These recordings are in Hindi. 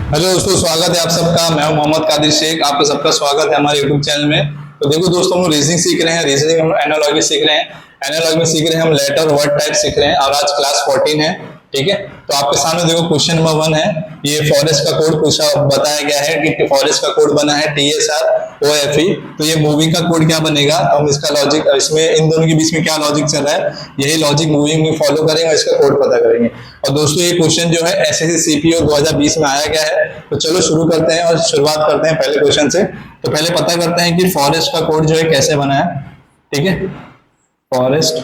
हेलो दोस्तों, स्वागत है आप सबका। मैं हूं मोहम्मद कादिर शेख। आपका सबका स्वागत है हमारे यूट्यूब चैनल में। तो देखो दोस्तों, हम रीजनिंग सीख रहे हैं। रीजनिंग हम एनालॉजी सीख रहे हैं। एनालॉजी में सीख रहे हैं हम लेटर वर्ड टाइप सीख रहे हैं और आज क्लास 14 है। ठीक है, तो आपके सामने देखो क्वेश्चन नंबर 1 है। ये फॉरेस्ट का कोड पूछा बताया गया है कि फॉरेस्ट का कोड बना है TSR OFE। तो ये मूविंग का कोड क्या बनेगा, तो हम इसका लॉजिक, इसमें इन दोनों के बीच में क्या लॉजिक चल रहा है, यही लॉजिक मूविंग में फॉलो करेंगे और इसका कोड पता करेंगे। और दोस्तों, ये क्वेश्चन जो है SSC CPO 2020 में आया गया है। तो चलो शुरू करते हैं और शुरुआत करते हैं पहले क्वेश्चन से। तो पहले पता करते हैं कि फॉरेस्ट का कोड जो है कैसे बना है। ठीक है, फॉरेस्ट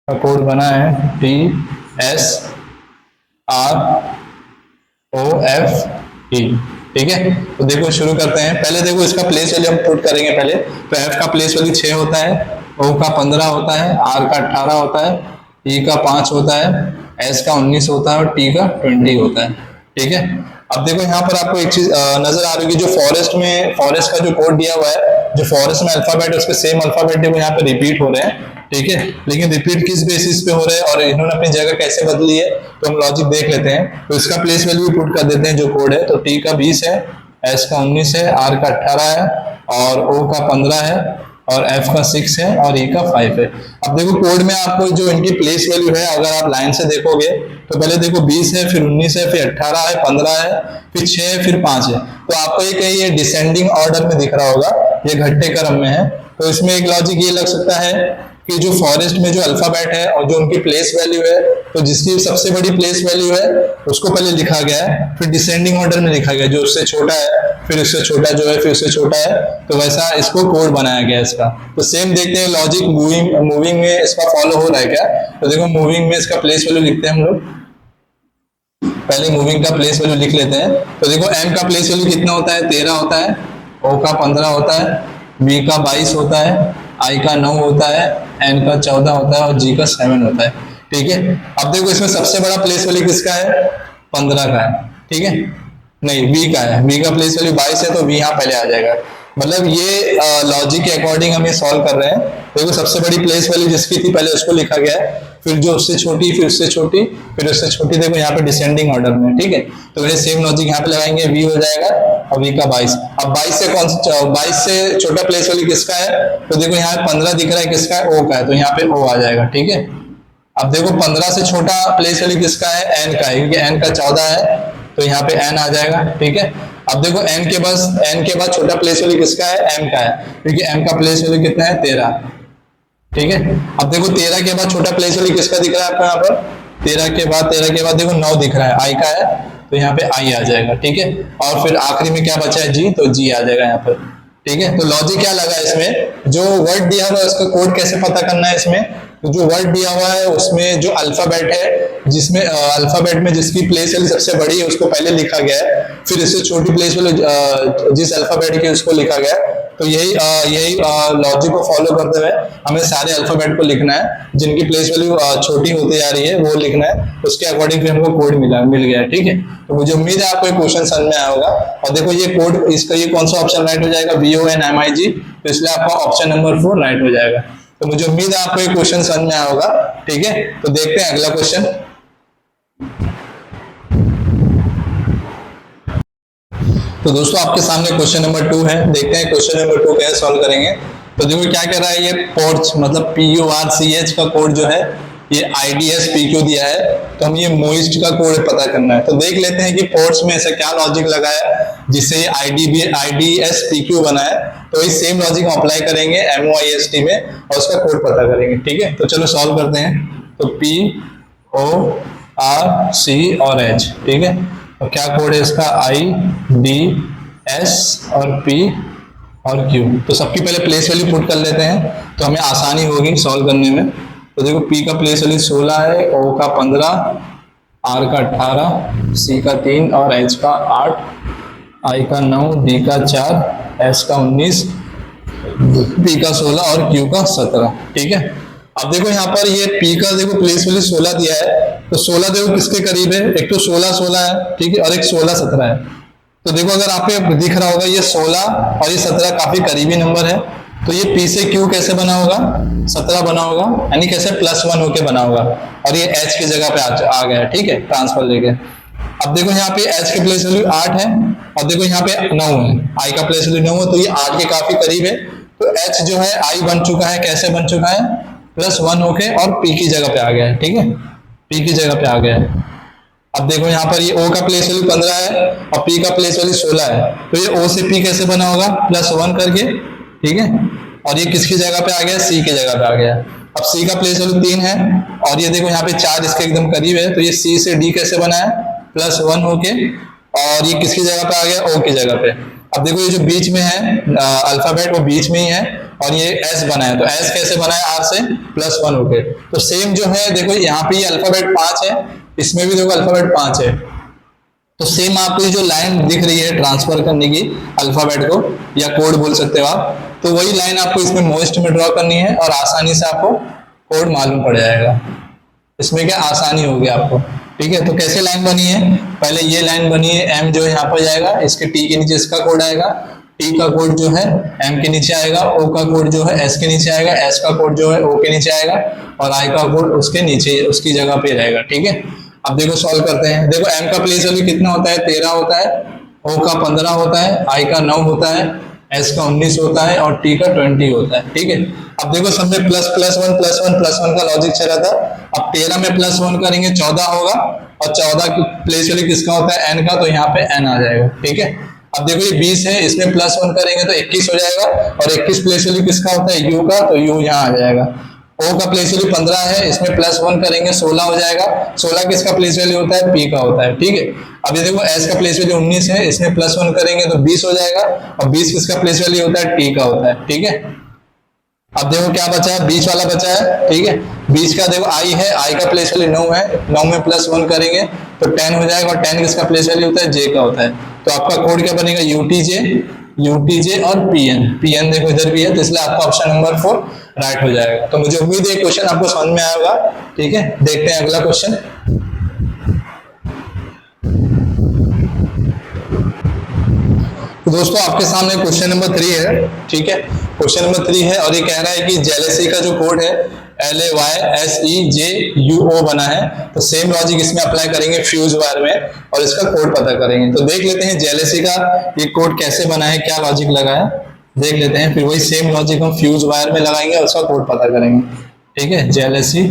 का कोड बना है TSROFE। ठीक है, तो देखो शुरू करते हैं। पहले देखो इसका प्लेस वैल्यू हम पुट करेंगे पहले। तो F का प्लेस वैल्यू 6 होता है, O का 15 होता है, R का 18 होता है, E का 5 होता है, S का 19 होता है और T का 20 होता है। ठीक है, अब देखो यहाँ पर आपको एक चीज नजर आ रही है, जो फॉरेस्ट का जो कोड दिया हुआ है, जो फॉरेस्ट में अल्फाबेट है उसके सेम अल्फाबेट देखो यहाँ पे रिपीट हो रहे हैं। ठीक है, लेकिन रिपीट किस बेसिस पे हो रहे हैं और इन्होंने अपनी जगह कैसे बदली है, तो हम लॉजिक देख लेते हैं। तो इसका प्लेस वैल्यू पुट कर देते हैं जो कोड है। तो T का 20 है, S का 19 है, R का 18 है और O का 15 है और F का 6 है और E का 5 है। अब देखो कोड में आपको जो इनकी प्लेस वैल्यू है, अगर आप लाइन से देखोगे तो पहले देखो 20 है, फिर 19 है, फिर 18 है, 15 है, फिर 6 है, फिर 5 है। तो आपको ये कहीं ये डिसेंडिंग ऑर्डर में दिख रहा होगा, ये घट्टे क्रम में है। तो इसमें एक लॉजिक ये लग सकता है कि जो फॉरेस्ट में जो अल्फाबेट है और जो उनकी प्लेस वैल्यू है, तो जिसकी सबसे बड़ी प्लेस वैल्यू है उसको पहले लिखा गया है, फिर डिसेंडिंग ऑर्डर में लिखा गया, जो उससे छोटा है फिर उससे छोटा जो है फिर उससे छोटा है। तो वैसा इसको कोड बनाया गया इसका। तो सेम देखते हैं लॉजिक मूविंग में इसका फॉलो हो रहा है क्या। तो देखो मूविंग में इसका प्लेस वैल्यू लिखते हैं हम लोग। पहले मूविंग का प्लेस वैल्यू लिख लेते हैं। तो देखो M का प्लेस वैल्यू कितना होता है, 13 होता है, O का 15 होता है, B का 22 होता है, I का 9 होता है, N का 14 होता है और G का 7 होता है। ठीक है, अब देखो इसमें सबसे बड़ा प्लेस वैल्यू किसका है, 15 का है। ठीक है, नहीं B का है, B का प्लेस वैल्यू 22 है तो B यहाँ पहले आ जाएगा। मतलब ये लॉजिक के अकॉर्डिंग हम ये सॉल्व कर रहे हैं। देखो सबसे बड़ी प्लेस वैल्यू जिसकी थी पहले उसको लिखा गया है, फिर जो उससे छोटी, फिर उससे छोटी, फिर उससे छोटी, देखो यहाँ पे डिसेंडिंग ऑर्डर में। ठीक है, तो ये सेम लॉजिक यहाँ पे लगाएंगे, V हो जाएगा और V का 22। अब 22 से 22 से छोटा प्लेस वैल्यू किसका है, तो देखो यहाँ 15 दिख रहा है, किसका है, O का है, तो यहाँ पे O आ जाएगा। ठीक है, अब देखो 15 से छोटा प्लेस वैल्यू किसका है, N का है, क्योंकि N का 14 है तो यहाँ पे N आ जाएगा। ठीक है, अब देखो N के बाद छोटा प्लेस वैल्यू किसका है, M का है, क्योंकि M का प्लेस वैल्यू कितना है, 13। ठीक है, अब देखो 13 के बाद छोटा प्लेस वैल्यू किसका दिख रहा है आपको यहाँ पर, 13 के बाद देखो 9 दिख रहा है, I का है, तो यहाँ पे I आ जाएगा। ठीक है, और फिर आखिरी में क्या बचा है, G, तो G आ जाएगा यहाँ पर। ठीक है, तो लॉजिक क्या लगा इसमें, जो वर्ड दिया हुआ है उसका कोड कैसे पता करना है इसमें। तो जो वर्ड दिया हुआ है उसमें जो अल्फाबेट है, जिसमें अल्फाबेट में जिसकी प्लेस वैल्यू सबसे बड़ी है उसको पहले लिखा गया है, फिर इससे छोटी प्लेस वैल्यू जिस अल्फाबेट की उसको लिखा गया है। तो यही लॉजिक को फॉलो करते हुए हमें सारे अल्फाबेट को लिखना है, जिनकी प्लेस वैल्यू छोटी होती जा रही है वो लिखना है, उसके अकॉर्डिंग फिर हमको कोड मिल गया। ठीक है, तो मुझे उम्मीद है आपको ये क्वेश्चन समझ में आया होगा। और देखो ये कोड, इसका ये कौन सा ऑप्शन राइट हो जाएगा, BONMIG, तो इसलिए आपका ऑप्शन नंबर 4 राइट हो जाएगा। तो मुझे उम्मीद है आपको ये क्वेश्चन समझ में आया होगा। ठीक है, तो देखते हैं अगला क्वेश्चन। तो दोस्तों आपके सामने क्वेश्चन नंबर 2 है, देखते हैं क्वेश्चन नंबर 2 कैसे सॉल्व करेंगे। तो देखो क्या कर रहा है, ये पोर्च मतलब PURCH का कोड जो है, ये IDS PQ दिया है, तो हम ये मोइस्ट का कोड पता करना है। तो देख लेते हैं कि पोर्ट्स में ऐसा क्या लॉजिक लगा है जिससे ये IDS PQ बना है। तो इस सेम लॉजिक हम अप्लाई करेंगे MOIST में और उसका कोड पता करेंगे। ठीक है, तो चलो सॉल्व करते हैं। तो PORC और H, ठीक है, और क्या कोड है इसका, IDS और P और Q। तो सबकी पहले प्लेस वैल्यू पुट कर लेते हैं तो हमें आसानी होगी सॉल्व करने में। तो देखो P का प्लेस वैल्यू 16 है, O का 15, R का 18, C का 3 और H का 8, I का 9, D का 4, S का 19, P का 16 और Q का 17। ठीक है, अब देखो यहाँ पर ये P का देखो प्लेस वैल्यू 16 दिया है, तो 16 देखो किसके करीब है, एक तो 16 है, ठीक है, और एक 16 है। तो देखो अगर आप दिख रहा होगा ये 16 और ये 17 काफी करीबी नंबर है। तो ये P से Q कैसे बना होगा, 17 बना होगा, यानी कैसे +1 होके बना होगा, और ये H की जगह पे आ गया, ठीक है, ट्रांसफर लेके। अब देखो यहाँ पे H के प्लेस वैल्यू 8 है, और देखो यहाँ पे 9 है, I का प्लेस वैल्यू 9 है, तो ये 8 के काफी करीब है। तो H जो है I बन चुका है, कैसे बन चुका है, +1 होके, और P की जगह पे आ गया है, ठीक है, P की जगह पे आ गया है। अब देखो यहाँ पर ये O का प्लेस वैल्यू 15 है और P का प्लेस वैल्यू 16 है, तो ये O से P कैसे बना होगा, +1 करके, ठीक है, और ये किसकी जगह पे आ गया, C की जगह पे आ गया। अब C का प्लेस वैल्यू 3 है, और ये देखो यहाँ पे 4 इसके एकदम करीब है, तो ये C से D कैसे बना है, +1 होके, और ये किसकी जगह पे आ गया, O की जगह पे। अब देखो ये जो बीच में है अल्फाबेट, वो बीच में ही है, और ये S बना है, तो S कैसे बना है, R से +1 होके। तो सेम जो है, देखो यहाँ पे ये अल्फाबेट 5 है, इसमें भी देखो अल्फाबेट 5 है, तो सेम आपको ये जो लाइन दिख रही है ट्रांसफर करने की अल्फाबेट को, या कोड बोल सकते हो आप, तो वही लाइन आपको इसमें मोस्ट में ड्रॉ करनी है, और आसानी से आपको कोड मालूम पड़ जाएगा। इसमें क्या आसानी होगी आपको, ठीक है। तो कैसे लाइन बनी है, पहले ये लाइन बनी है, M जो यहाँ पर जाएगा, इसके T के नीचे इसका कोड आएगा, T का कोड जो है M के नीचे आएगा, O का कोड जो है S के नीचे आएगा, S का कोड जो है O के नीचे आएगा, और I का कोड उसके नीचे उसकी जगह पे रहेगा, ठीक है। अब देखो सॉल्व करते हैं। देखो M का प्लेस वैल्यू कितना होता है, 13 होता है, O का 15 होता है, I का 9 होता है, S का 19 होता है, और T का 20 होता है, ठीक है। अब देखो सब में ++1 का लॉजिक चल रहा था। अब 13 में +1 करेंगे 14 होगा, और 14 की प्लेस वैल्यू किसका होता है, N का, तो यहाँ पे N आ जाएगा, ठीक है। अब देखो ये 20 है, इसमें +1 करेंगे तो 21 हो जाएगा, और 21 प्लेस वैल्यू किसका होता है, U का, तो U यहाँ आ जाएगा। O का प्लेस वैल्यू 15 है, इसमें +1 करेंगे 16 हो जाएगा, 16 किसका प्लेस वैल्यू होता है, P का होता है, ठीक है। अब ये देखो S का प्लेस वैल्यू 19 है, इसमें +1 करेंगे तो 20 हो जाएगा, और 20 किसका प्लेस वैल्यू होता है, T का होता है, ठीक है। अब देखो क्या बचा है, बीच वाला बचा है, ठीक है। बीच का देखो I है, I का प्लेस वैल्यू 9 है, 9 में +1 करेंगे तो 10 हो जाएगा, और 10 किसका प्लेस वैल्यू होता है, J का होता है। तो आपका कोड क्या बनेगा, UTJ और PN देखो इधर भी है, तो इसलिए आपका ऑप्शन नंबर 4 राइट हो जाएगा। तो मुझे उम्मीद है क्वेश्चन आपको समझ में आया होगा, ठीक है। देखते हैं अगला क्वेश्चन। तो दोस्तों आपके सामने क्वेश्चन नंबर 3 है, ठीक है, क्वेश्चन नंबर 3 है, और ये कह रहा है कि जेलेसी का जो कोड है LAYSEJUO बना है, तो सेम लॉजिक इसमें अप्लाई करेंगे फ्यूज वायर में, और इसका कोड पता करेंगे। तो देख लेते हैं जेलेसी का ये कोड कैसे बना है, क्या लॉजिक लगा है, देख लेते हैं, फिर वही सेम लॉजिक हम फ्यूज वायर में लगाएंगे और उसका कोड पता करेंगे, ठीक है। जेलेसी,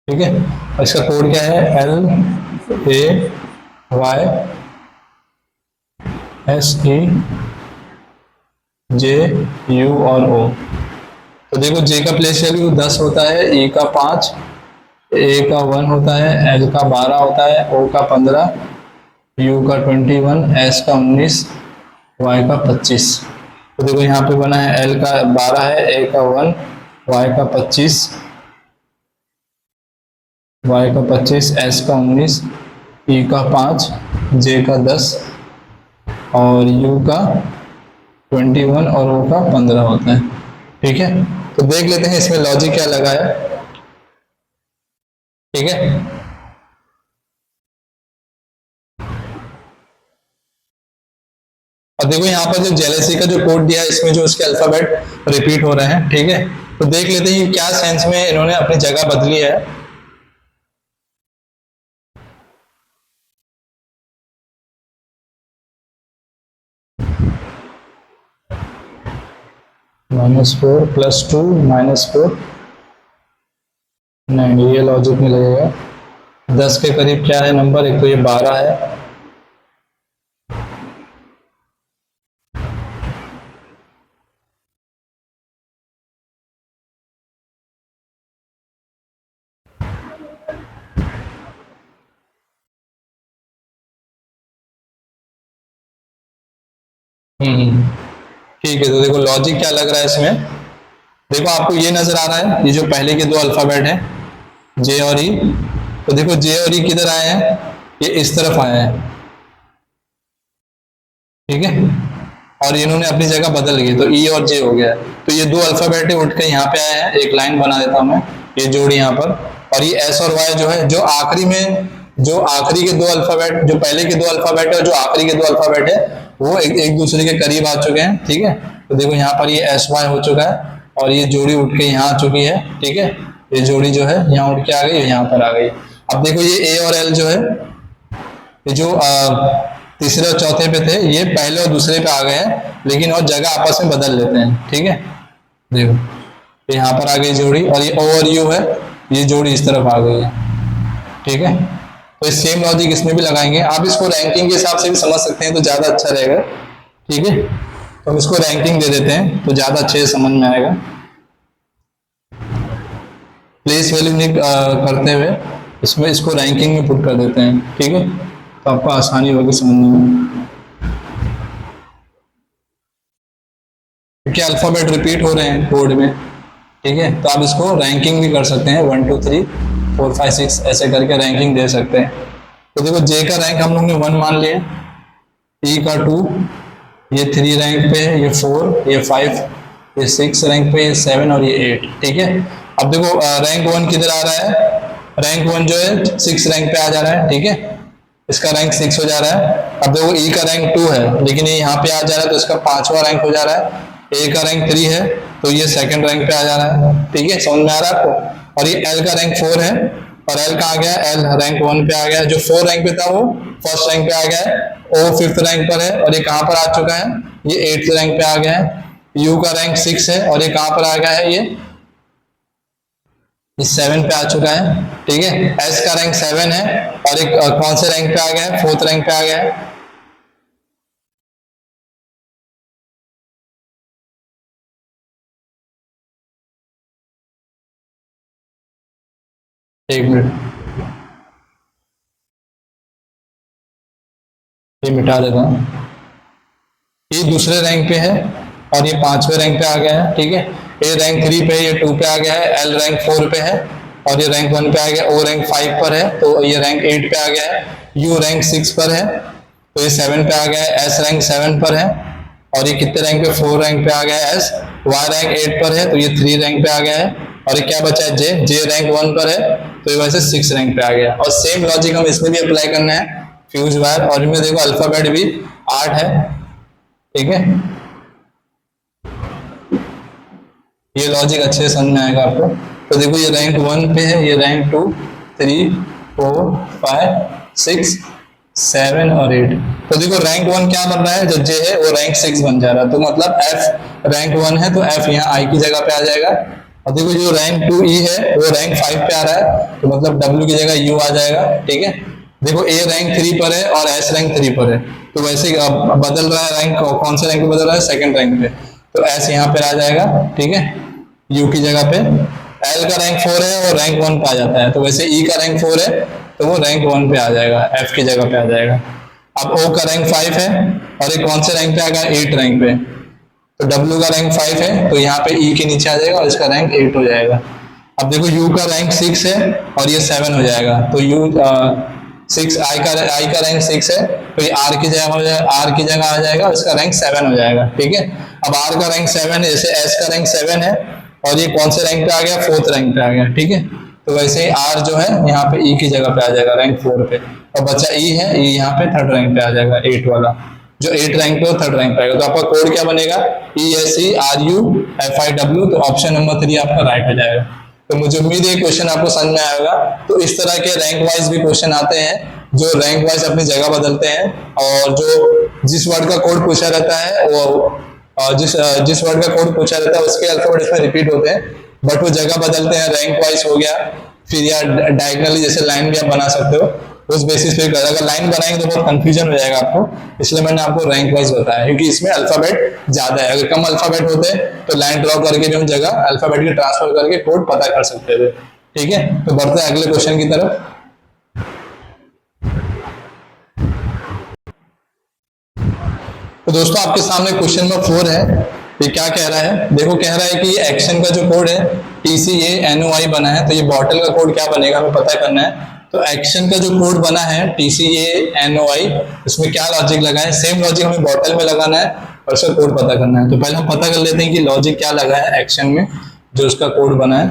ठीक है, और इसका कोड क्या है, LAYSEJU और O। तो देखो J का प्लेस वैल्यू 10 होता है, E का 5, A का 1 होता है, L का 12 होता है, O का 15, U का 21, S का 19, Y का 25। तो देखो यहाँ पे बना है L का 12 है, A का 1, Y का 25, S का 19, E का 5, J का 10, और U का 21 और O का 15 होता है, ठीक है। तो देख लेते हैं इसमें लॉजिक क्या लगा है, ठीक है। और देखो यहाँ पर जो जेलेसी का जो कोड दिया है, इसमें जो उसके अल्फाबेट रिपीट हो रहे हैं, ठीक है। तो देख लेते हैं क्या सेंस में इन्होंने अपनी जगह बदली है। -4 +2 -4, नहीं ये लॉजिक में लगेगा। 10 के करीब क्या है नंबर, एक तो ये 12 है, ठीक है। तो देखो लॉजिक क्या लग रहा है इसमें, देखो आपको ये नजर आ रहा है, ये जो पहले के दो अल्फाबेट हैं J और E, तो देखो J और E किधर आए हैं, ये इस तरफ आए हैं, ठीक है, और इन्होंने अपनी जगह बदल ली, तो E और J हो गया। तो ये दो अल्फाबेट उठ के यहाँ पे आए हैं, एक लाइन बना देता हूं मैं, ये जोड़ी यहाँ पर, और ये S और Y जो है, जो आखिरी में, जो आखिरी के दो अल्फाबेट, जो पहले के दो अल्फाबेट है और जो आखिरी के दो अल्फाबेट है, वो एक दूसरे के करीब आ चुके हैं, ठीक है। तो देखो यहाँ पर ये एस वाई हो चुका है और ये जोड़ी उठ के यहाँ आ चुकी है, ठीक है। ये जोड़ी जो है यहाँ उठ के आ गई, यहाँ पर आ गई। अब देखो ये ए और एल जो है, ये जो तीसरे और चौथे पे थे, ये पहले और दूसरे पे आ गए हैं, लेकिन और जगह आपस में बदल लेते हैं, ठीक है। देखो तो यहाँ पर आ गई जोड़ी, और ये ओ और यू है, ये जोड़ी इस तरफ आ गई है, ठीक है। तो सेम लॉजिक इसमें भी लगाएंगे। आप इसको रैंकिंग के हिसाब से भी समझ सकते हैं तो ज्यादा अच्छा रहेगा, ठीक है। तो हम इसको रैंकिंग दे देते हैं तो ज्यादा अच्छे से समझ में आएगा। प्लेस वैल्यू करते हुए इसमें इसको रैंकिंग में पुट कर देते हैं, ठीक है, तो आपको आसानी होगी समझने में। क्योंकि अल्फाबेट रिपीट हो रहे हैं कोड में, ठीक है, तो आप इसको रैंकिंग भी कर सकते हैं, 1 2 3 4 5 6 ऐसे करके रैंकिंग दे सकते हैं। तो देखो जे का रैंक हम लोग ने 1 मान लिया, ई का 2, ये 3 रैंक पे है, ये 4, ये 5, ये 6 रैंक पे, ये 7 और ये 8, ठीक है। अब देखो रैंक 1 किधर आ रहा है, रैंक 1 जो है 6 रैंक पे आ जा रहा है, ठीक है, इसका रैंक 6 हो जा रहा है। अब देखो ई का रैंक 2 है, लेकिन ये यहाँ पे आ जा रहा है तो इसका 5वां रैंक हो जा रहा है। ए का रैंक 3 है तो ये 2nd रैंक पे आ जा रहा है, ठीक है, समझ में आ रहा है आपको। और ये एल का रैंक 4 है, और एल कहाँ गया, एल रैंक 1 पे आ गया, जो 4 रैंक पे था वो 1st रैंक पे आ गया है। ओ 5th रैंक पर है और ये कहाँ पर आ चुका है, ये 8th रैंक पे आ गया है। यू का रैंक 6 है और ये कहाँ पर आ गया है, ये 7 पे आ चुका है, ठीक है। एस का रैंक 7 है और एक कौन से रैंक पे आ गया है, 4th रैंक पे आ गया है। एक मिनट, ये मिटा देता हूँ। ये दूसरे रैंक पे है और ये 5वें रैंक पे आ गया है, ठीक है। ए रैंक 3 पे, ये 2 पे आ गया है, एल रैंक 4 पे है और ये रैंक 1 पे आ गया, ओ रैंक 5 पर है तो ये रैंक 8 पे आ गया है। यू रैंक 6 पर है तो ये 7 पे आ गया है। एस रैंक 7 पर है और ये कितने रैंक पे, 4 रैंक पे आ गया है एस। वाई रैंक 8 पर है तो ये 3 रैंक पे आ गया है। और ये क्या बचा है, जे, जे रैंक 1 पर है तो ये वैसे 6 रैंक पे आ गया। और सेम लॉजिक हम इसमें भी अप्लाई करना है, फ्यूज वायर, और इनमें देखो अल्फाबेट भी 8 है, ठीक है। ये लॉजिक अच्छे से समझ में आएगा आपको। तो देखो ये रैंक 1 पे है, ये रैंक 2 3 4 5 6 7 और 8। तो देखो रैंक 1 क्या बन रहा है, जो जे है वो रैंक 6 बन जा रहा है, तो मतलब एफ रैंक 1 है तो एफ यहाँ आई की जगह पे आ जाएगा। और देखो जो रैंक 2 ई है वो रैंक 5 पे आ रहा है तो मतलब डब्ल्यू की जगह यू आ जाएगा, ठीक है। देखो ए रैंक 3 पर है और एस रैंक 3 पर है तो वैसे बदल रहा है रैंक, कौन से रैंक पे बदल रहा है, 2nd रैंक पे, तो एस यहाँ पे आ जाएगा, ठीक है, यू की जगह पे। एल का रैंक 4 है और रैंक 1 पे आ जाता है तो वैसे ई का रैंक 4 है तो वो रैंक 1 पे आ जाएगा, एफ की जगह पे आ जाएगा। अब ओ का रैंक 5 है और ये कौन से रैंक पे आ गया, 8 रैंक पे, तो डब्ल्यू का रैंक 5 है तो यहाँ पे ई के नीचे आ जाएगा और इसका रैंक 8 हो जाएगा। अब देखो यू का रैंक 6 है और ये 7 हो जाएगा तो यू 6, आई का रैंक 6 है तो ये आर की जगह हो जाएगा, आर की जगह आ जाएगा और इसका रैंक 7 हो जाएगा, ठीक है। अब आर का रैंक 7 है, जैसे एस का रैंक 7 है और ये कौन से रैंक पे आ गया, 4th रैंक पे आ गया, ठीक है। तो वैसे ही आर जो है यहाँ पे ई की जगह पे आ जाएगा रैंक 4 पे, और बच्चा ई है, ई यहाँ पे 3rd रैंक पे आ जाएगा, 8 वाला, जो 8 रैंक पे 3rd रैंक पे आएगा। तो आपका कोड क्या बनेगा, E S C R U F I W, तो ऑप्शन नंबर 3 आपका राइट हो जाएगा। तो मुझे उम्मीद है क्वेश्चन आपको समझ में आएगा। तो इस तरह के रैंक वाइज भी क्वेश्चन आते हैं जो रैंक वाइज अपनी जगह बदलते हैं, और जो जिस वर्ड का कोड पूछा रहता है वो जिस वर्ड का कोड पूछा रहता है उसके अल्फाबेट इसमें रिपीट होते हैं, बट वो जगह बदलते हैं, रैंक वाइज हो गया, फिर या डायगनली जैसे लाइन भी आप बना सकते हो, उस बेसिस पे अगर लाइन बनाएंगे तो बहुत कंफ्यूजन हो जाएगा आपको, इसलिए मैंने आपको रैंक वाइज बताया, क्योंकि इसमें अल्फाबेट ज्यादा है। अगर कम अल्फाबेट होते तो लाइन ड्रॉ करके भी हम जगह अल्फाबेट की ट्रांसफर करके कोड पता कर सकते थे, ठीक है। तो बढ़ते हैं अगले क्वेश्चन की तरफ। तो दोस्तों आपके सामने क्वेश्चन नंबर 4 है। ये क्या कह रहा है, देखो कह रहा है कि एक्शन का जो कोड है TCANOI बना है, तो ये बॉटल का कोड क्या बनेगा हमें पता करना है। तो एक्शन का जो कोड बना है TCANOI, उसमें क्या लॉजिक लगा है, सेम लॉजिक हमें बॉटल में लगाना है और उसका कोड पता करना है। तो पहले हम पता कर लेते हैं कि लॉजिक क्या लगा है एक्शन में जो उसका कोड बना है,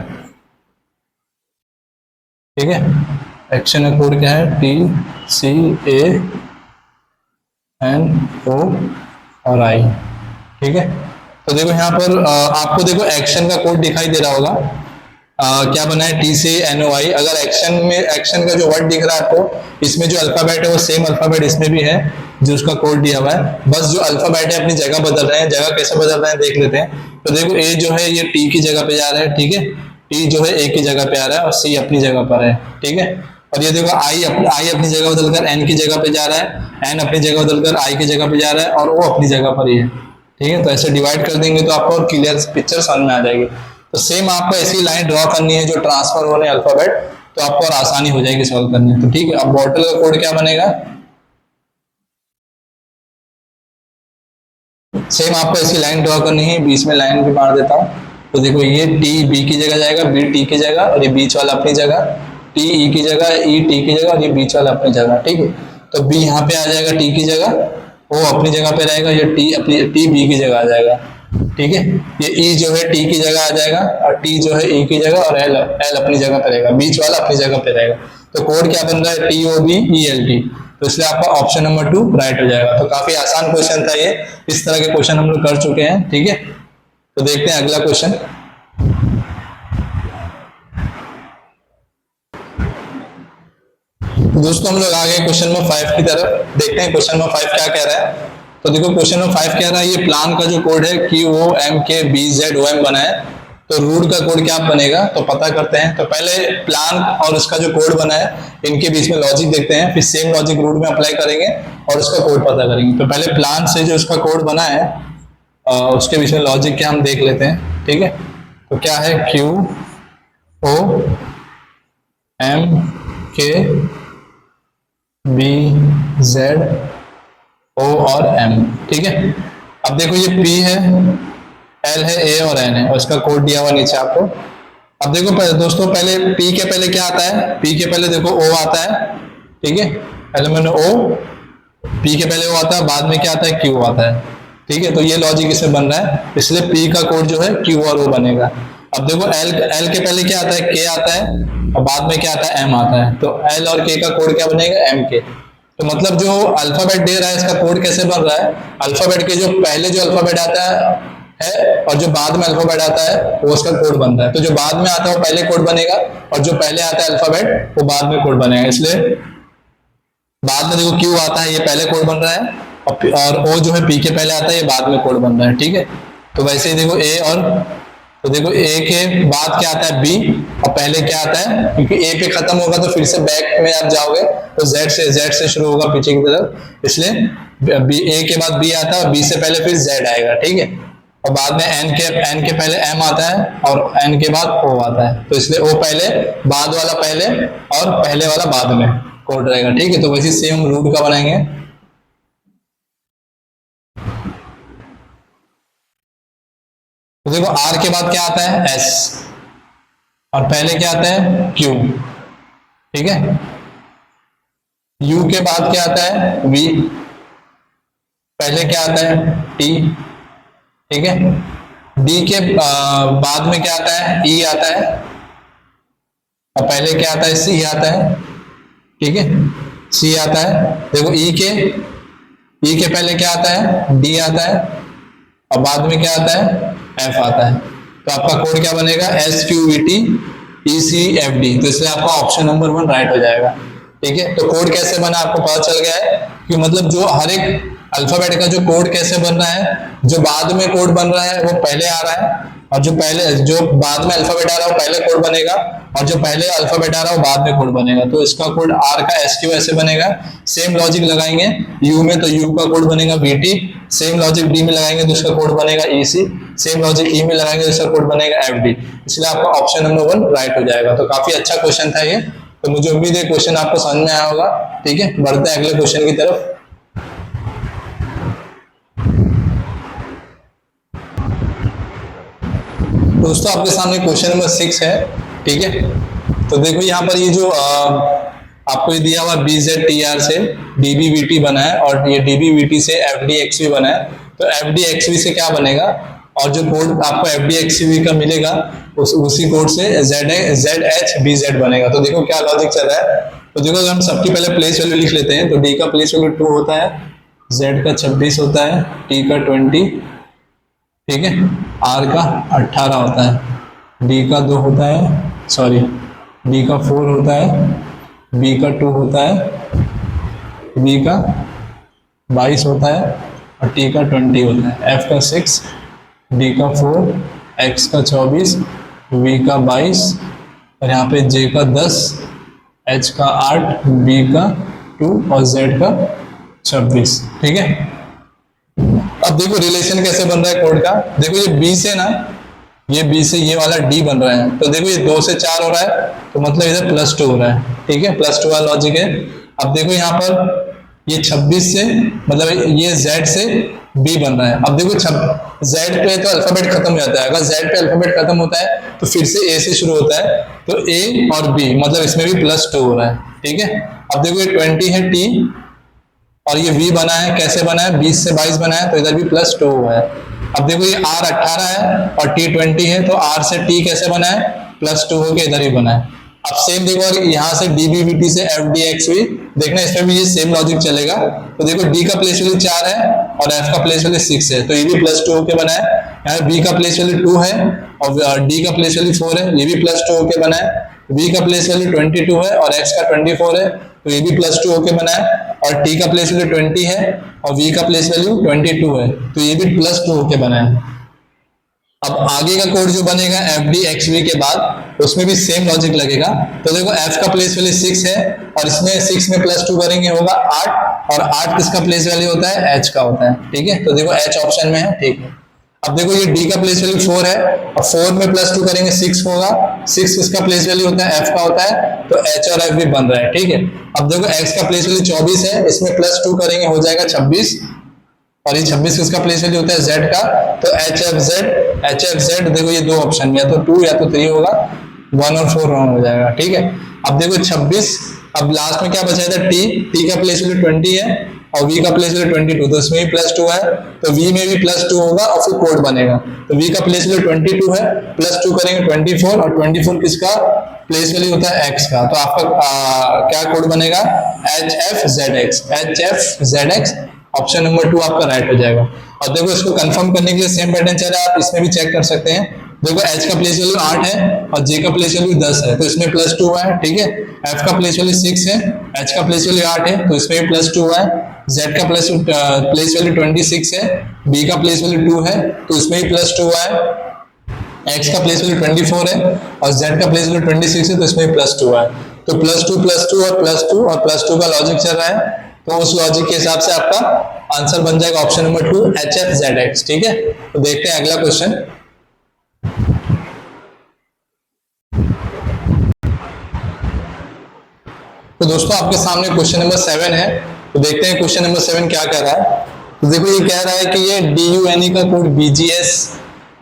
ठीक है। एक्शन का कोड क्या है, TCANO और I, ठीक है। तो देखो यहाँ पर आपको देखो एक्शन का कोड दिखाई दे रहा होगा। क्या बना है, टी से एन ओ आई। अगर एक्शन में एक्शन का जो वर्ड दिख रहा है आपको, इसमें जो अल्फाबेट है वो सेम अल्फाबेट इसमें भी है जो उसका कोड दिया हुआ है, बस जो अल्फाबेट है अपनी जगह बदल रहे हैं। जगह कैसे बदल रहे हैं देख लेते हैं। तो देखो ए जो है ये टी की जगह पे जा रहा है, ठीक है, टी जो है ए की जगह पे आ रहा है और सी अपनी जगह पर है, ठीक है। और ये देखो आई अपनी जगह बदलकर एन की जगह पे जा रहा है, एन अपनी जगह बदलकर आई की जगह पे जा रहा है और ओ अपनी जगह पर ही है, ठीक है। तो ऐसे डिवाइड कर देंगे तो आपको और क्लियर पिक्चर समझ में आ जाएगी। तो सेम आपको ऐसी लाइन ड्रॉ करनी है जो ट्रांसफर हो रहे हैं अल्फाबेट, तो आपको और आसानी हो जाएगी सॉल्व करने। तो ठीक है, अब बॉटल का कोड क्या बनेगा, सेम आपको ऐसी लाइन ड्रॉ करनी है, बीच में लाइन भी मार देता हूँ। तो देखो ये टी बी की जगह जाएगा, बी टी की जगह, और ये बीच वाला अपनी जगह, टी ई की जगह, ई टी की जगह, और ये बीच वाला अपनी जगह, ठीक है। तो बी यहाँ पे आ जाएगा टी की जगह, ओ अपनी जगह पे रहेगा, ये टी अपनी टी बी की जगह आ जाएगा, ठीक है। ये ई जो है टी की जगह आ जाएगा और टी जो है ई की जगह, और एल एल अपनी जगह पे रहेगा, बीच वाला अपनी जगह पे रहेगा। तो कोड क्या बन रहा है, T O B E L T. तो इसलिए आपका ऑप्शन नंबर 2 राइट हो जाएगा। तो काफी आसान क्वेश्चन था ये, इस तरह के क्वेश्चन हम लोग कर चुके हैं, ठीक है। तो देखते हैं अगला क्वेश्चन। दोस्तों हम लोग आ गए क्वेश्चन नंबर 5 की तरफ, देखते हैं क्वेश्चन नंबर 5 क्या कह रहा है। तो देखो क्वेश्चन नंबर 5 कह रहा है ये प्लान का जो कोड है क्यू ओ एम के बी जेड ओ एम बना है, तो रूट का कोड क्या बनेगा, तो पता करते हैं। तो पहले प्लान और उसका जो कोड बना है इनके बीच में लॉजिक देखते हैं, फिर सेम लॉजिक रूट में अप्लाई करेंगे और उसका कोड पता करेंगे। तो पहले प्लान से जो उसका कोड बना है उसके बीच में लॉजिक क्या हम देख लेते हैं, ठीक है। तो क्या है, क्यू ओ एम के बी जेड ओ और एम, ठीक है। अब देखो ये पी है, एल है, ए और एन है और इसका कोड दिया हुआ नीचे आपको। अब देखो दोस्तों पहले पी के पहले क्या आता है, पी के पहले देखो ओ आता है, ठीक है। पहले मैंने ओ, पी के पहले ओ आता है, बाद में क्या आता है, क्यू आता है, ठीक है। तो ये लॉजिक इसमें बन रहा है, इसलिए पी का कोड जो है क्यू और ओ बनेगा। अब देखो एल के पहले क्या आता है, के आता है और बाद में क्या आता है, एम आता है। तो एल और के का कोड क्या बनेगा, एम के। तो मतलब जो अल्फाबेट दे रहा है इसका कोड कैसे बन रहा है, अल्फाबेट के जो पहले जो अल्फाबेट आता है और जो बाद में अल्फाबेट आता है वो उसका कोड बनता है। तो जो बाद में आता है वो पहले कोड बनेगा और जो पहले आता है अल्फाबेट वो बाद में कोड बनेगा। इसलिए बाद में देखो क्यू आता है, ये पहले कोड बन रहा है, और ओ जो है पी के पहले आता है, ये बाद में कोड बन रहा है, ठीक है। तो वैसे ही देखो ए और, तो देखो ए के बाद क्या आता है, बी, और पहले क्या आता है, क्योंकि ए पे खत्म होगा तो फिर से बैक में आप जाओगे तो जेड से शुरू होगा पीछे की तरफ, इसलिए बी, ए के बाद बी आता है, बी से पहले फिर जेड आएगा, ठीक है। और बाद में एन के पहले एम आता है और एन के बाद ओ आता है, तो इसलिए ओ पहले, बाद वाला पहले और पहले वाला बाद में कोड रहेगा, ठीक है। तो वैसे सेम रूट का बनाएंगे। तो देखो आर के बाद क्या आता है, एस, और पहले क्या आता है, क्यू, ठीक है। यू के बाद क्या आता है, वी, पहले क्या आता है, टी, ठीक है। डी के बाद में क्या आता है, ई आता है, और पहले क्या आता है, सी आता है, ठीक है, सी आता है। देखो ई के पहले क्या आता है, डी आता है, और बाद में क्या आता है, एफ आता है। तो आपका कोड क्या बनेगा, S Q V T E C F D. तो इसलिए आपका ऑप्शन नंबर 1 राइट हो जाएगा, ठीक है। तो कोड कैसे बना आपको पता चल गया है कि मतलब जो हर एक अल्फाबेट का जो कोड कैसे बन रहा है, जो बाद में कोड बन रहा है वो पहले आ रहा है, और जो बाद में अल्फाबेट आ रहा है वो पहले कोड बनेगा, और जो पहले अल्फाबेट आ रहा है वो बाद में कोड बनेगा। तो इसका कोड आर का एस क्यू ऐसे बनेगा। सेम लॉजिक लगाएंगे यू में, तो यू का कोड बनेगा B T. Same logic D में लगाएंगे तो उसका कोड बनेगा ई सी। सेम लॉजिक ई में लगाएंगे तो इसका कोड बनेगा एफ डी। इसलिए आपका ऑप्शन नंबर 1 राइट हो जाएगा। तो काफी अच्छा क्वेश्चन था ये, तो मुझे उम्मीद है क्वेश्चन आपको समझ में आया होगा, ठीक है। बढ़ते हैं अगले क्वेश्चन की तरफ। दोस्तों आपके सामने क्वेश्चन नंबर 6 है, ठीक है। तो देखो यहाँ पर ये जो आपको ये दिया हुआ BZTR से DBVT बना है और ये DBVT से FDXV बना है। तो FDXV से क्या बनेगा, और जो कोड आपको FDXV का मिलेगा उसी कोड से ZHBZ बनेगा। तो देखो क्या लॉजिक चल रहा है। तो देखो अगर हम सबकी पहले प्लेस वैल्यू लिख लेते हैं, तो D का प्लेस वैल्यू 2 होता है, Z का 26 होता है, T का 20, ठीक है। आर का 18 होता है, डी का 2 होता है, सॉरी डी का 4 होता है, बी का 2 होता है, बी का 22 होता है और टी का 20 होता है। एफ का 6, डी का 4, एक्स का 24, वी का 22 और यहाँ पे जे का 10, एच का 8, बी का 2 और जेड का 26। ठीक है। अब देखो रिलेशन कैसे बन रहा है कोड का। देखो ये बी से ना, ये बी से ये वाला डी बन रहा है, तो देखो ये 2 से 4 हो रहा है, तो मतलब इधर +2 हो रहा है। ठीक है, +2 वाला लॉजिक है। अब देखो यहाँ पर ये 26 से, मतलब ये Z से B बन रहा है। अब देखो Z पे तो अल्फाबेट खत्म हो जाता है, अगर Z पे अल्फाबेट खत्म होता है तो फिर से A से शुरू होता है, तो A और B मतलब इसमें भी +2 हो रहा है। ठीक है। अब देखो ये 20 है T और ये V बना है, कैसे बना है, 20 से 22 बना है, तो इधर भी +2 हुआ है। अब देखो ये R 18 है और T 20 है, तो R से T कैसे बना है, +2 होके इधर ही बना है। अब सेम देखो यहाँ से DBVT से FDXV देखना, इसमें भी ये सेम लॉजिक चलेगा। तो देखो D का प्लेस वैल्यू 4 है और F का प्लेस वैल्यू 6 है, तो ये भी +2 होके बना है। यहाँ B का प्लेस वैल्यू 2 है और D का प्लेस वैल्यू 4 है, ये भी +2 होके बना है। V का प्लेस वैल्यू 22 है और X का 24 है, तो ये भी +2 होके बना है। और T का प्लेस वैल्यू 20 है और V का प्लेस वैल्यू 22 है, तो ये भी +2 होके बना है। अब आगे का कोड जो बनेगा FDXV के बाद, उसमें भी सेम लॉजिक लगेगा। तो देखो F का प्लेस वैल्यू 6 है और इसमें 6 में +2 करेंगे होगा 8, और 8 किसका प्लेस वैल्यू होता है, H का होता है। ठीक है, तो देखो H ऑप्शन में है। ठीक है। अब देखो ये D का प्लेस वैल्यू 4 है और 4 में +2 करेंगे 6 होगा, 6 किसका प्लेस वैल्यू होता है, F का होता है, तो H और F भी बन रहा है। ठीक है। अब देखो X का प्लेस वैल्यू 24 है, इसमें +2 करेंगे हो जाएगा 26, और ये 26 किसका प्लेस वैल्यू होता है, Z का, तो HFZ देखो ये 2 ऑप्शन, या तो 2 या तो 3 होगा, 1 और 4 रॉन्ग हो जाएगा। ठीक है। अब देखो 26, अब लास्ट में क्या बचा था, T का प्लेस वैल्यू 20 है और V का प्लेस वैल्यू 22, तो इसमें भी +2 है, तो V में भी +2 होगा और फिर कोड बनेगा। तो V का प्लेस वैल्यू 22 है, +2 करेंगे 24, और 24 किसका प्लेस वैल्यू होता है, X का, तो आपका क्या कोड बनेगा, HFZX ऑप्शन नंबर 2 आपका राइट हो जाएगा। और देखो इसको कंफर्म करने के लिए सेम पैटर्न चल रहा है, आप इसमें भी चेक कर सकते हैं। देखो H का प्लेस वैल्यू 8 है और J का प्लेस वैल्यू 10 है, तो इसमें +2 है। ठीक है। F का प्लेस वैल्यू 6 है, H का प्लेस वैल्यू 8 है, तो इसमें भी +2 है। Z का प्लेस वैल्यू 26 है, B का प्लेस वैल्यू 2 है, तो इसमें भी +2 है। X का प्लेस वैल्यू 24 है और Z का प्लेस वैल्यू 26 है, तो इसमें +2 है। तो +2 +2 और +2 और +2 का लॉजिक चल रहा है, तो उस लॉजिक के हिसाब से आपका आंसर बन जाएगा ऑप्शन नंबर 2 HFZX। ठीक है। तो देखते हैं अगला क्वेश्चन। तो दोस्तों आपके सामने क्वेश्चन नंबर 7 है, तो देखते हैं क्वेश्चन नंबर 7 क्या कह रहा है। तो देखो ये कह रहा है कि ये DUNE का कोड BGS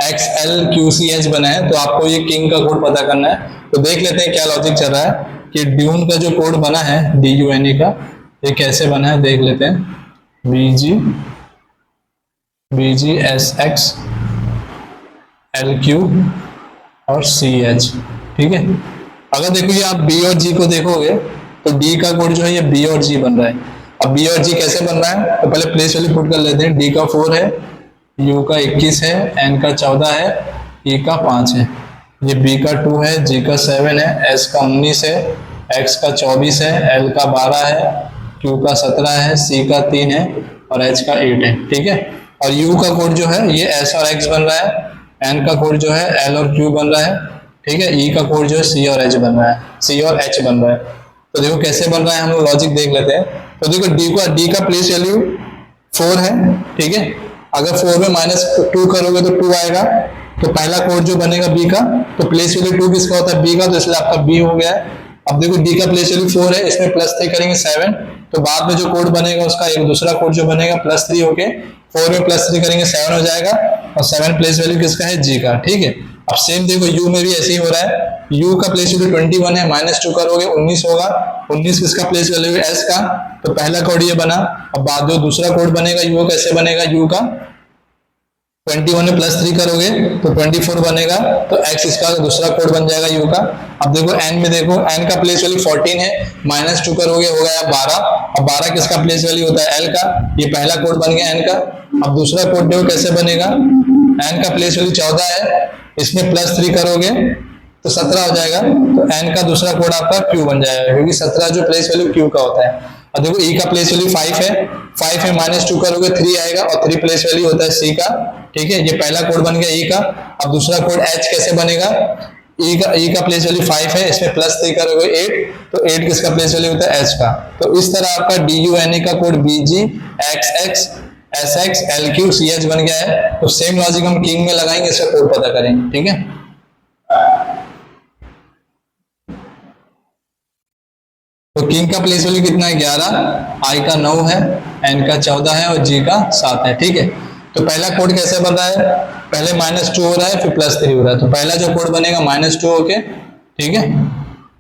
XLQCH बना है, तो आपको ये किंग का कोड पता करना है। तो देख लेते हैं क्या लॉजिक चल रहा है कि ड्यून का जो कोड बना है DUNE का, ये कैसे बना है देख लेते हैं। BGSX LQ और CH। ठीक है। अगर देखो ये आप B और G को देखोगे तो D का कोड जो है ये B और G बन रहा है। अब B और G कैसे बन रहा है, तो पहले प्लेस वैल्यू पुट कर लेते हैं। D का 4 है, U का 21 है, N का 14 है, E का 5 है, ये B का 2 है, G का 7 है, S का 19 है, X का 24 है, L का 12 है, Q का 17 है, C का 3 है और H का 8 है। ठीक है। और U का कोड जो है ये S और X बन रहा है, N का कोड जो है L और Q बन रहा है। ठीक है। E का कोड जो है C और H बन रहा है, C और H बन रहा है। तो देखो कैसे बन रहा है, हम लोग लॉजिक देख लेते हैं। तो देखो D का प्लेस वैल्यू 4 है। ठीक है। अगर 4 में -2 करोगे तो 2 आएगा, तो पहला कोड जो बनेगा B का, तो प्लेस वैल्यू 2 किसका होता है, B का, तो इसलिए आपका B हो गया है। अब देखो D का प्लेस वैल्यू 4 है, इसमें +3 करेंगे 7, तो बाद में जो कोड बनेगा उसका एक दूसरा कोड जो बनेगा +3 होके 4 में +3 करेंगे 7 हो जाएगा, और 7 प्लेस वैल्यू किसका है, G का। ठीक है। अब सेम देखो U में भी ऐसे ही हो रहा है। U का प्लेस वैल्यू 21 है, -2 करोगे 19 होगा, 19 किसका प्लेस वैल्यू है, S का, तो पहला कोड ये बना। अब बाद जो दूसरा कोड बनेगा U कैसे बनेगा, U का 21 में +3 करोगे तो 24 बनेगा, तो X इसका दूसरा कोड बन जाएगा U का। अब देखो N में देखो, N का प्लेस वैल्यू 14 है, -2 करोगे हो गया 12, अब 12 किसका प्लेस वैल्यू होता है, L का, ये पहला कोड बन गया N का। अब दूसरा कोड देखो कैसे बनेगा, एन का प्लेस वैल्यू 14 है, इसमें +3 करोगे तो 17 हो जाएगा। तो एन का दूसरा कोड आपका क्यू बन जाएगा, क्योंकि 17 जो प्लेस वैल्यू क्यू का होता है। और देखो ई का प्लेस वैल्यू 5 है, 5 में -2 करोगे 3 आएगा, और 3 प्लेस वैल्यू होता है सी का। ठीक है, ये पहला कोड बन गया ई का। अब दूसरा कोड एच कैसे बनेगा, ई का प्लेस वैल्यू 5 है, इसमें +3 करोगे 8, तो 8 किसका प्लेस वैल्यू होता है एच का। तो इस तरह आपका DUNE का code BG XX SX LQ CH बन गया है। तो सेम लॉजिक हम किंग में लगाएंगे, इसका कोड पता करेंगे। ठीक है, तो किंग का प्लेस वैल्यू कितना है 11, आई का 9 है, एन का 14 है और जी का 7 है। ठीक है, तो पहला कोड कैसे बन रहा है, पहले -2 हो रहा है फिर +3 हो रहा है। तो पहला जो कोड बनेगा -2 होके, ठीक है,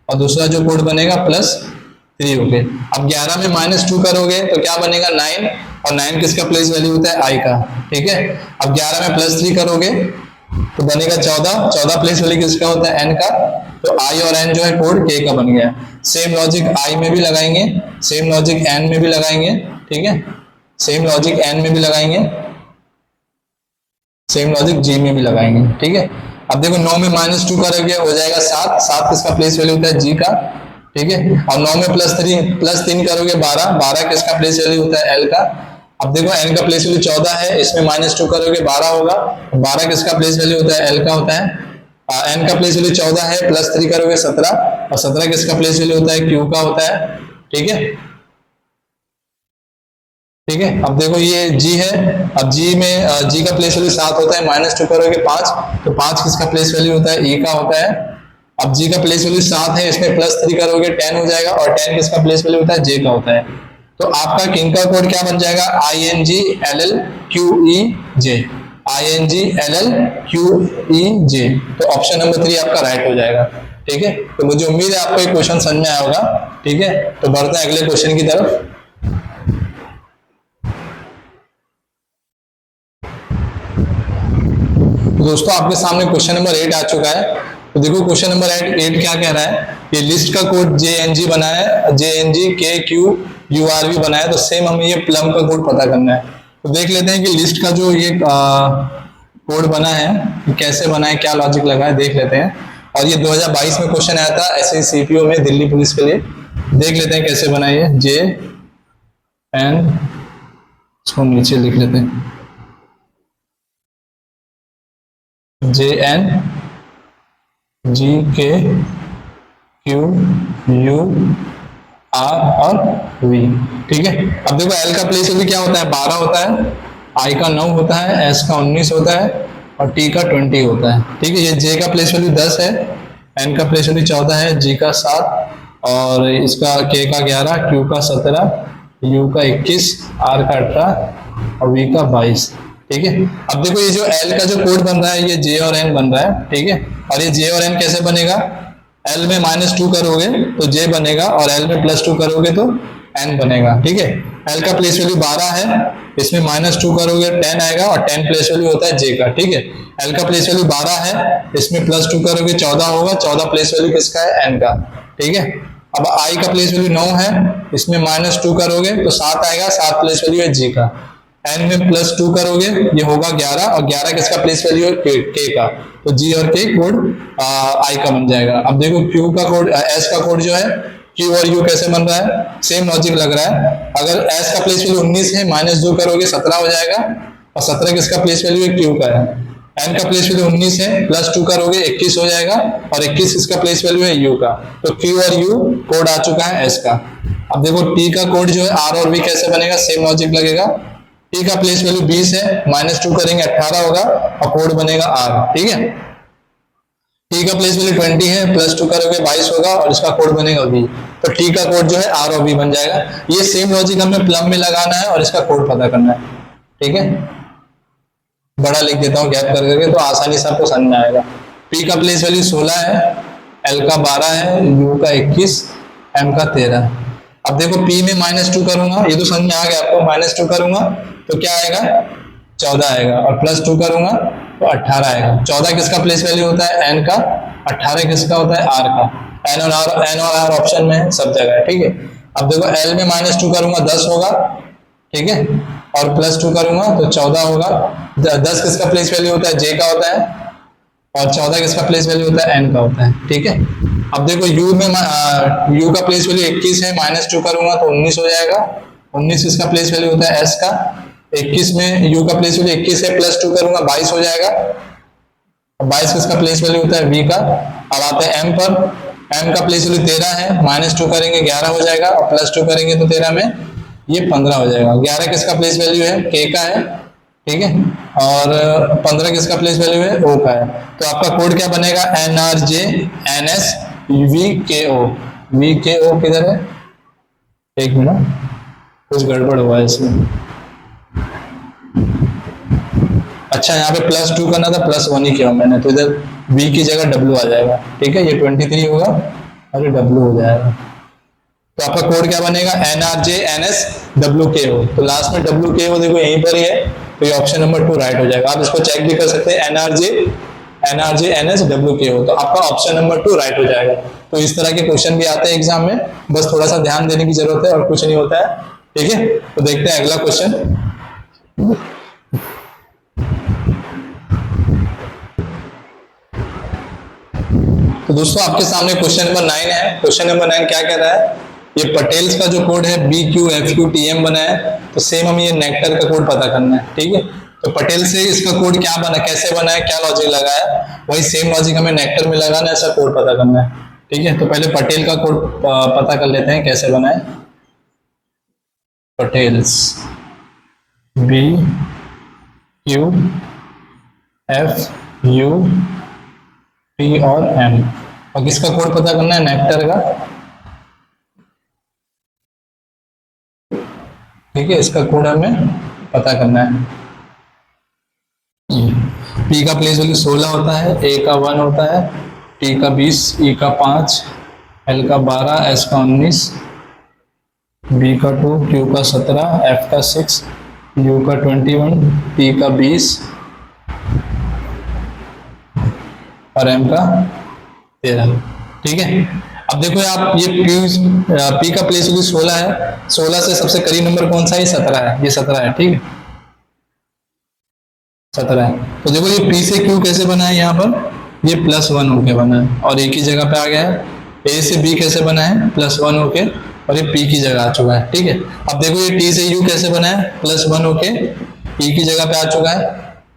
और दूसरा जो कोड बनेगा +3 होके। अब 11 में -2 करोगे तो क्या बनेगा 9, और 9 किसका प्लेस वैल्यू होता है आई का। ठीक है, अब 11 में +3 करोगे तो बनेगा 14, 14 प्लेस वैल्यू किसका होता है एन का। तो आई और एन जो है कोड के का बन गया। सेम लॉजिक आई में भी लगाएंगे, सेम लॉजिक एन में भी लगाएंगे। ठीक है, सेम लॉजिक एन में भी लगाएंगे, सेम लॉजिक जी में भी लगाएंगे। ठीक है, अब देखो 9 में -2 करोगे हो जाएगा 7, 7 किसका प्लेस वैल्यू होता है जी का। ठीक है, और 9 में +3 करोगे 12, 12 किसका प्लेस वैल्यू होता है एल का। अब देखो एन का प्लेस वैल्यू 14 है, इसमें -2 करोगे 12 होगा, 12 किसका प्लेस वैल्यू होता है एल का होता है। एन का प्लेस वैल्यू 14 है, +3 करोगे 17, और 17 किसका प्लेस वैल्यू होता है क्यू का होता है। ठीक है, ठीक है, अब देखो ये जी है, अब जी में जी का प्लेस वैल्यू 7 होता है, -2 करोगे 5, तो 5 किसका प्लेस वैल्यू होता है ई का होता है। अब जी का प्लेस वैल्यू 7 है, इसमें +3 करोगे 10 हो जाएगा, और 10 किसका प्लेस वैल्यू होता है जे का होता है। तो आपका किंग का कोड क्या बन जाएगा INGLLQEJ, INGLLQEJ। तो ऑप्शन नंबर 3 आपका राइट हो जाएगा। ठीक है, तो मुझे उम्मीद है आपको ये क्वेश्चन समझ में आया होगा। ठीक है, तो बढ़ते हैं अगले क्वेश्चन की तरफ। दोस्तों आपके सामने क्वेश्चन नंबर 8 आ चुका है। तो देखो क्वेश्चन नंबर 8 क्या कह रहा है, ये लिस्ट का कोड JNG बना है, JNG KQURV बना है। तो सेम हमें ये प्लम का कोड पता करना है। तो देख लेते हैं कि लिस्ट का जो ये कोड बना है कैसे बना है, क्या लॉजिक लगा है, देख लेते हैं। और ये 2022 में क्वेश्चन आया था SI CPO में दिल्ली पुलिस के लिए। देख लेते हैं कैसे बना है JN, इसको नीचे लिख लेते हैं JN GKQUR और V। ठीक है, अब देखो L का प्लेस वैल्यू क्या होता है 12 होता है, I का 9 होता है, S का 19 होता है और T का 20 होता है। ठीक है, ये J का प्लेस वैल्यू 10 है, N का प्लेस वैल्यू 14 है, G का 7 और इसका K का 11, Q का 17, U का 21, R का 18 और V का 22। ठीक है, अब देखो ये जो L का जो कोड बन रहा है ये J और N बन रहा है। ठीक है, और ये J और N कैसे बनेगा, L में -2 करोगे तो J बनेगा, और L में +2 करोगे तो N बनेगा। ठीक है, L का प्लेस वैल्यू 12 है, इसमें -2 करोगे 10 आएगा, और 10 प्लेस वैल्यू होता है J का। ठीक है, L का प्लेस वैल्यू 12 है, इसमें +2 करोगे 14 होगा, 14 प्लेस वैल्यू किसका है N का। ठीक है, अब I का प्लेस वैल्यू 9 है, इसमें -2 करोगे तो 7 आएगा, 7 प्लेस वैल्यू है G का। N में +2 करोगे ये होगा 11, और 11 किसका प्लेस वैल्यू है K का। तो G और K कोड I का बन जाएगा। अब देखो Q का कोड, S का कोड जो है Q और U कैसे बन रहा है, सेम लॉजिक लग रहा है। अगर S का प्लेस वैल्यू 19 है, -2 करोगे 17 हो जाएगा, और 17 किसका प्लेस वैल्यू है Q का है। N का प्लेस वैल्यू 19 है, +2 करोगे 21 हो जाएगा, और 21 इसका प्लेस वैल्यू है U का। तो Q और U कोड आ चुका है S का। अब देखो T का कोड जो है R और V कैसे बनेगा, सेम लॉजिक लगेगा। T का प्लेस वैल्यू 20 है, -2 करेंगे 18 होगा, और कोड बनेगा R। ठीक है, T का प्लेस वैल्यू 20 है, +2 करोगे 22 होगा, और इसका कोड बनेगा V। तो T का कोड जो है R और V बन जाएगा। ये सेम लॉजिक हमें प्लम में लगाना है और इसका कोड पता करना है। ठीक है, बड़ा लिख देता हूँ गैप कर करके, तो आसानी से आपको समझ में आएगा। P का प्लेस वैल्यू 16 है, L का 12 है, U का 21, M का 13। अब देखो P में -2 करूंगा, ये तो समझ में आ गया आपको, -2 करूंगा तो क्या आएगा 14 आएगा, और +2 करूंगा तो 18 आएगा। 14 किसका प्लेस वैल्यू होता है N का, 18 किसका होता है R का। N और R ऑप्शन में है, सब जगह है। ठीक है, अब देखो L में -2 करूंगा 10 होगा, ठीक है, और +2 करूंगा तो 14 होगा। 10 किसका प्लेस वैल्यू होता है, जे का होता है, और 14 किसका प्लेस वैल्यू होता है, एन का होता है। ठीक है, अब देखो यू में यू का प्लेस वैल्यू 21 है, -2 करूंगा तो 19 हो जाएगा। 19 किसका प्लेस वैल्यू होता है, एस का। 21 में यू का प्लेस वैल्यू 21 है, +2 करूंगा 22 हो जाएगा। 22 किसका प्लेस वैल्यू होता है, वी का। अब आते हैं एम पर। एम का प्लेस वैल्यू 13 है, -2 करेंगे 11 हो जाएगा, और +2 करेंगे तो 13 में ये 15 हो जाएगा। 11 किसका प्लेस वैल्यू है, के का है। ठीक है, और 15 किसका प्लेस वैल्यू है, ओ का है। तो आपका कोड क्या बनेगा, NRJ NS VKO किधर है, एक मिनट, कुछ गड़बड़ हुआ है इसमें। अच्छा, यहाँ पे +2 करना था, +1 ही किया मैंने, तो इधर V की जगह W आ जाएगा। ठीक है, ये 23 होगा और ये W हो जाएगा। तो आपका कोड क्या बनेगा, NRJ NS WKO। तो लास्ट में WKO देखो यहीं पर ही है, तो ये ऑप्शन नंबर 2 राइट हो जाएगा। आप इसको चेक भी कर सकते हैं, NRJ NS WKO, तो आपका ऑप्शन नंबर 2 राइट हो जाएगा। तो इस तरह के क्वेश्चन भी आते हैं एग्जाम में, बस थोड़ा सा ध्यान देने की जरूरत है और कुछ नहीं होता है। ठीक है, तो देखते हैं अगला क्वेश्चन। तो दोस्तों आपके सामने क्वेश्चन नंबर 9 है। क्वेश्चन नंबर 9 क्या कह रहा है, ये पटेल्स का जो कोड है BQFQTM बना है, तो सेम हमें ये नेक्टर का कोड पता करना है। ठीक है, तो पटेल से इसका कोड क्या बना, कैसे बना है, क्या लॉजिक लगा है, वही सेम लॉजिक हमें नेक्टर में लगाना है, ऐसा कोड पता करना है। ठीक है, तो पहले पटेल का कोड पता कर लेते हैं कैसे बना है। पटेल्स BQFT और M, और किसका कोड पता करना है, नेक्टर का। ठीक है, इसका कोड हमें पता करना है। P का प्लेस वैल्यू 16 होता है, A का 1 होता है, T का 20, E का 5, L का 12, S का 19, B का 2, Q का 17, F का 6, U का 21, P का 20 और M का 13। ठीक है, अब देखो आप ये P का प्लेस वैल्यू 16 है, 16 से सबसे करीब नंबर कौन सा है, 17 है, ये 17 है। ठीक है, 17 है। तो देखो ये P से Q कैसे बना है, यहाँ पर ये +1 होके बना है और एक ही जगह पे आ गया है। A से B कैसे बना है, +1 होके, और ये P की जगह आ चुका है। ठीक है, अब देखो ये T से U कैसे बना है, +1 होके E की जगह पे आ चुका है।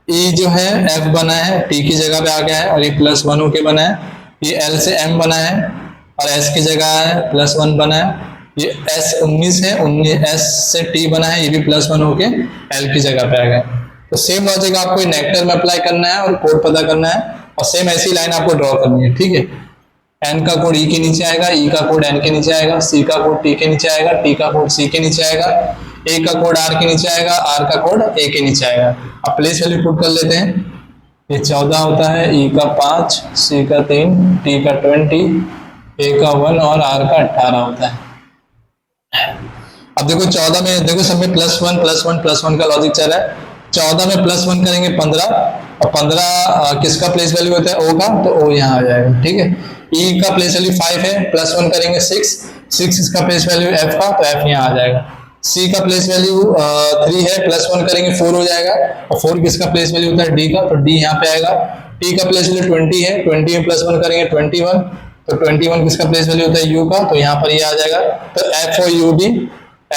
E जो है F बना है, T की जगह पे आ गया है और ये +1 होके बना है। ये L से M बना है और S की जगह है, +1 बना है। ये S 19 है, 19 S से T बना है, ये भी +1 होके L की जगह पे आ गया। तो सेम लॉजिक आपको नेक्टर में अप्लाई करना है और कोड पता करना है, और सेम ऐसी लाइन आपको ड्रॉ करनी है। ठीक है, N का कोड E के नीचे आएगा, E का कोड N के नीचे आएगा, C का कोड T के नीचे आएगा, T का कोड C के नीचे आएगा, A का कोड R के नीचे आएगा, R का कोड A के नीचे आएगा। अब प्लेस वैल्यू पुट कर लेते हैं। ये 14 होता है, E का 5, C का 3, T का 20, A का 1 और R का 18 होता है। अब देखो 14 में देखो सब में +1 का लॉजिक चल रहा है। 14 में +1 करेंगे 15, और 15 किसका प्लेस वैल्यू होता है, O का, तो O यहाँ आ जाएगा। ठीक है, E का प्लेस वैल्यू 5 है, +1 करेंगे 6 इसका प्लेस वैल्यू F का, तो F यहाँ आ जाएगा। C का प्लेस वैल्यू 3 है, +1 करेंगे 4 हो जाएगा, और 4 किसका प्लेस वैल्यू होता है, D का, तो D यहाँ पे आएगा। T का प्लेस वैल्यू 20 है, 20 में +1 करेंगे 21, तो 21 किसका प्लेस वैल्यू होता है, U का, तो यहाँ पर ये आ जाएगा। तो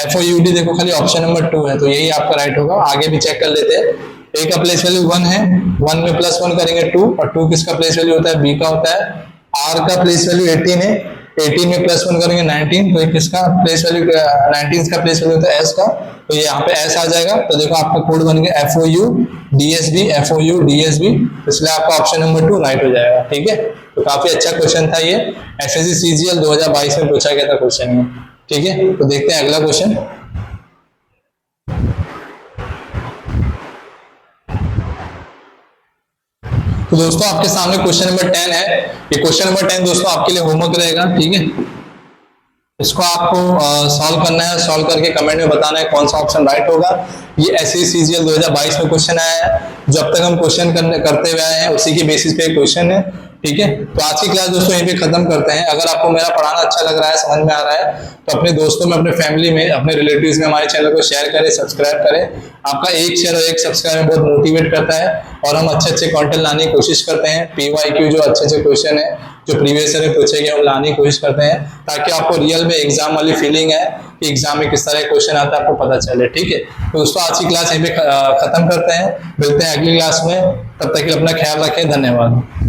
FOUD देखो खाली ऑप्शन नंबर 2 है, तो यही आपका राइट होगा। आगे भी चेक कर लेते हैं। A का प्लेस वैल्यू 1 है, 1 में +1 करेंगे 2, और 2 किसका प्लेस वैल्यू होता है, B का होता है। R का प्लेस वैल्यू 18 है, 18 में +1 करेंगे 19, तो किसका प्लेस वैल्यू 19 का प्लेस वैल्यू होता है S का, तो ये यहाँ पे S आ जाएगा। तो देखो आपका कोड बन गया FOUDSB, इसलिए आपका ऑप्शन नंबर 2 राइट हो जाएगा। ठीक है, तो काफी अच्छा क्वेश्चन था ये, SSC CGL 2022 में पूछा गया था क्वेश्चन ये। ठीक है, तो देखते हैं अगला क्वेश्चन। तो दोस्तों आपके सामने क्वेश्चन नंबर 10 है। ये क्वेश्चन नंबर 10 दोस्तों आपके लिए होमवर्क रहेगा। ठीक है, इसको आपको सॉल्व करना है, सॉल्व करके कमेंट में बताना है कौन सा ऑप्शन राइट होगा। ये SSC CGL 2022 में क्वेश्चन आया है, जो अब तक हम क्वेश्चन करते हुए आए हैं उसी के बेसिस पे क्वेश्चन है। ठीक है, तो आज की क्लास दोस्तों यहीं पे खत्म करते हैं। अगर आपको मेरा पढ़ाना अच्छा लग रहा है, समझ में आ रहा है, तो अपने दोस्तों में, अपने फैमिली में, अपने रिलेटिव्स में हमारे चैनल को शेयर करें, सब्सक्राइब करें। आपका एक शेयर और एक सब्सक्राइब में बहुत मोटिवेट करता है और हम अच्छे अच्छे कंटेंट लाने की कोशिश करते हैं। PYQ जो अच्छे अच्छे क्वेश्चन है जो प्रीवियस ईयर में पूछे गए हम लाने की कोशिश करते हैं, ताकि आपको रियल में एग्जाम वाली फीलिंग है कि एग्जाम में किस तरह क्वेश्चन आता है आपको पता चले। ठीक है, तो दोस्तों आज की क्लास यहीं पे खत्म करते हैं, मिलते हैं अगली क्लास में। तब तक के लिए अपना ख्याल रखें, धन्यवाद।